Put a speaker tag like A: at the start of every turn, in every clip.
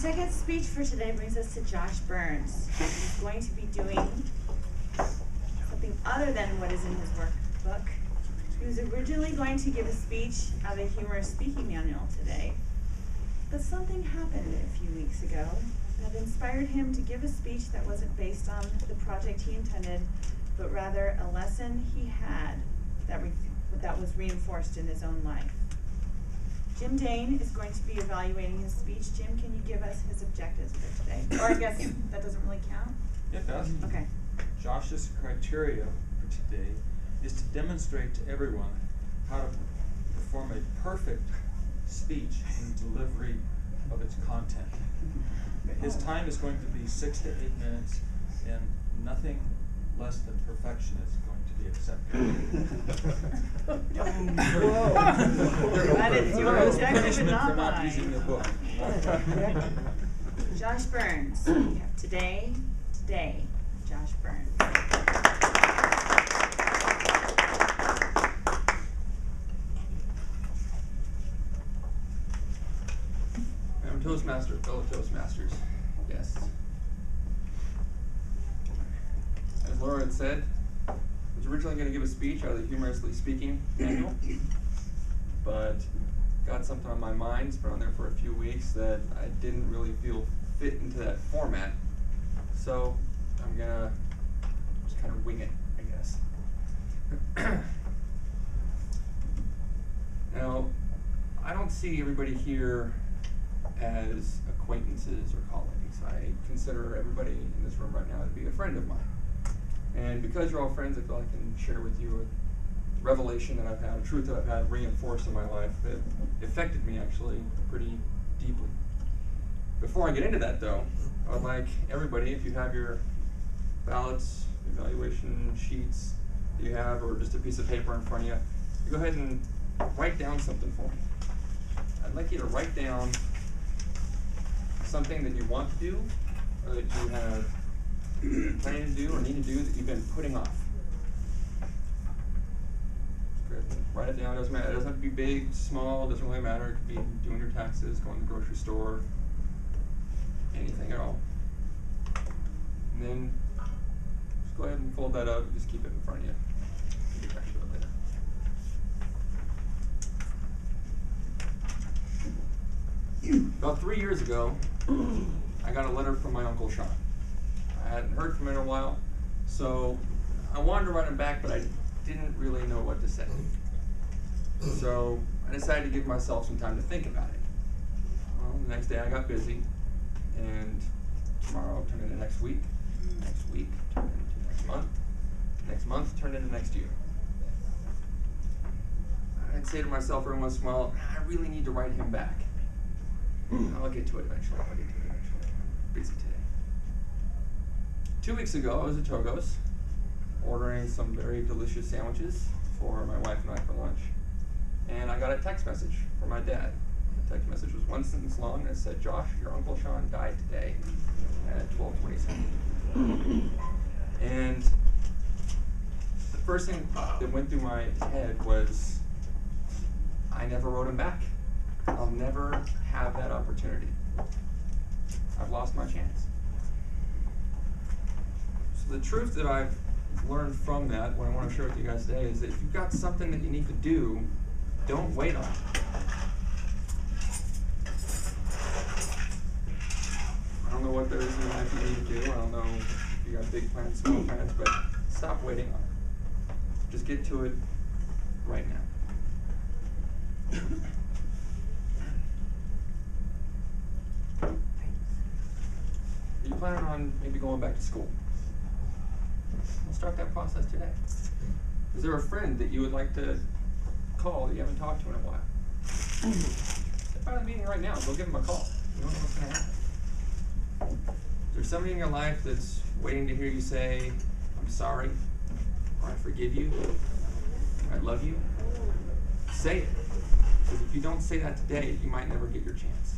A: second speech for today brings us to Josh Burns. He's going to be doing something other than what is in his workbook. He was originally going to give a speech out of a humorous speaking manual today, but something happened a few weeks ago that inspired him to give a speech that wasn't based on the project he intended, but rather a lesson he had that was reinforced in his own life. Jim Dane is going to be evaluating his speech. Jim, can you give us his objectives for today? Or I guess that doesn't really count?
B: It does.
A: Okay.
B: Josh's criteria for today is to demonstrate to everyone how to perform a perfect speech in delivery of its content. His time is going to be 6 to 8 minutes, and nothing less than perfection is going to be accepted.
A: That is your objective,
B: Punishment
A: not
B: for not
A: mine.
B: using the book.
A: Josh Burns. We have today, Josh Burns.
C: I'm Toastmaster, fellow Toastmasters. Yes. As Laura had said, I was originally going to give a speech out of the Humorously Speaking manual, but got something on my mind. It's been on there for a few weeks that I didn't really feel fit into that format. So I'm going to just kind of wing it, I guess. Now, I don't see everybody here as acquaintances or colleagues. I consider everybody in this room right now to be a friend of mine. And because you're all friends, I feel I can share with you a revelation that I've had, a truth that I've had reinforced in my life that affected me actually pretty deeply. Before I get into that though, I would like everybody, if you have your ballots, evaluation sheets that you have, or just a piece of paper in front of you, to go ahead and write down something for me. I'd like you to write down something that you want to do, or that you have planning to do or need to do that you've been putting off. Write it down. Doesn't matter. It doesn't have to be big, small. Doesn't really matter. It could be doing your taxes, going to the grocery store, anything at all. And then just go ahead and fold that up and just keep it in front of you. You can get back to it later. About 3 years ago, I got a letter from my Uncle Sean. I hadn't heard from him in a while, so I wanted to write him back, but I didn't really know what to say. So I decided to give myself some time to think about it. Well, the next day I got busy, and tomorrow turned into next week turned into next month turned into next year. I'd say to myself every once in a while, I really need to write him back. I'll get to it eventually. I'm busy today. 2 weeks ago, I was at Togo's ordering some very delicious sandwiches for my wife and I for lunch. And I got a text message from my dad. The text message was one sentence long, and it said, "Josh, your Uncle Sean died today at 12:27. And the first thing that went through my head was, I never wrote him back. I'll never have that opportunity. I've lost my chance. So the truth that I've learned from that, what I want to share with you guys today, is that if you've got something that you need to do, don't wait on it. I don't know what there is in life you need to do. I don't know if you got big plans, small plans, but stop waiting on it. Just get to it right now. Are you planning on maybe going back to school? We'll start that process today. Is there a friend that you would like to call that you haven't talked to in a while? Step out of the meeting right now. Go give them a call. You don't know what's going to happen. Is there somebody in your life that's waiting to hear you say, "I'm sorry," or "I forgive you," "I love you"? Say it. Because if you don't say that today, you might never get your chance.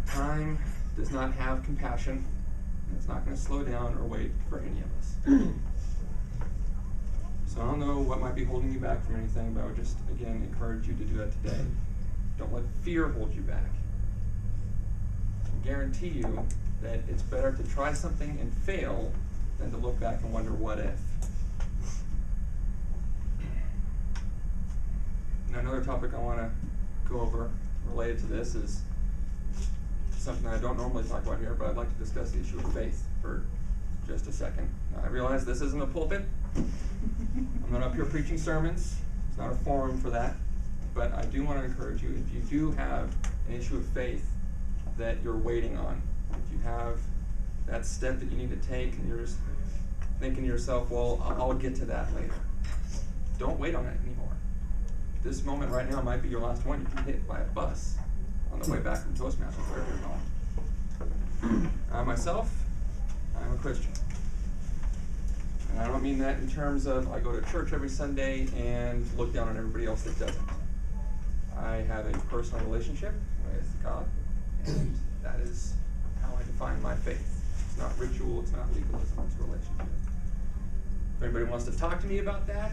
C: Time does not have compassion, and it's not going to slow down or wait for any of us. So I don't know what might be holding you back from anything, but I would just, again, encourage you to do that today. Don't let fear hold you back. guarantee you that it's better to try something and fail than to look back and wonder what if. Now, another topic I want to go over related to this is something I don't normally talk about here, but I'd like to discuss the issue of faith for just a second. Now, I realize this isn't a pulpit. I'm not up here preaching sermons. It's not a forum for that. But I do want to encourage you, if you do have an issue of faith that you're waiting on, if you have that step that you need to take and you're just thinking to yourself, well, I'll get to that later. Don't wait on it anymore. This moment right now might be your last one. You can get hit by a bus on the way back from Toastmasters, wherever you're going. I myself, I'm a Christian. And I don't mean that in terms of I go to church every Sunday and look down on everybody else that doesn't. I have a personal relationship with God, and that is how I define my faith. It's not ritual, it's not legalism, it's a relationship. If anybody wants to talk to me about that,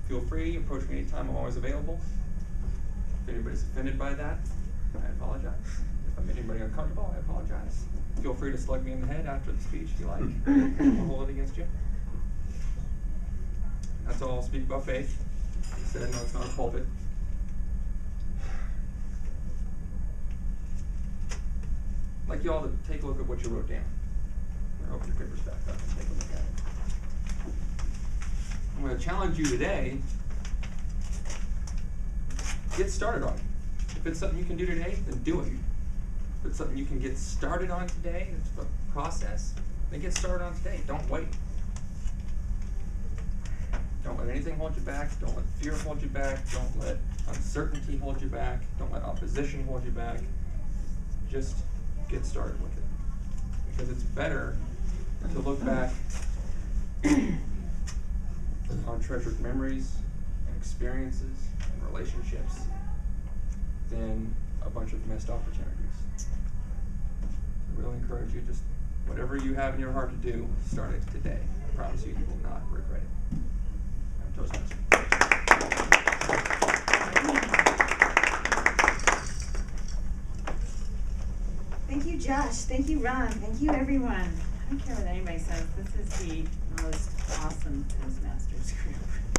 C: feel free, approach me anytime, I'm always available. If anybody's offended by that, I apologize. If I made anybody uncomfortable, I apologize. Feel free to slug me in the head after the speech if you like. I'll hold it against you. That's all I'll speak about faith. Like I said, no, it's not a pulpit. I'd like you all to take a look at what you wrote down. Or open your papers back up and take a look at it. I'm going to challenge you today. Get started on it. If it's something you can do today, then do it. If it's something you can get started on today, it's a process, then get started on today. Don't wait. Don't let anything hold you back. Don't let fear hold you back. Don't let uncertainty hold you back. Don't let opposition hold you back. Just get started with it. Because it's better to look back on treasured memories and experiences and relationships than a bunch of missed opportunities. I really encourage you, just whatever you have in your heart to do, start it today. I promise you, you will not regret it. I'm Toastmaster.
A: Thank you, Josh. Thank you, Ron. Thank you, everyone. I don't care what anybody says. This is the most awesome Toastmasters group.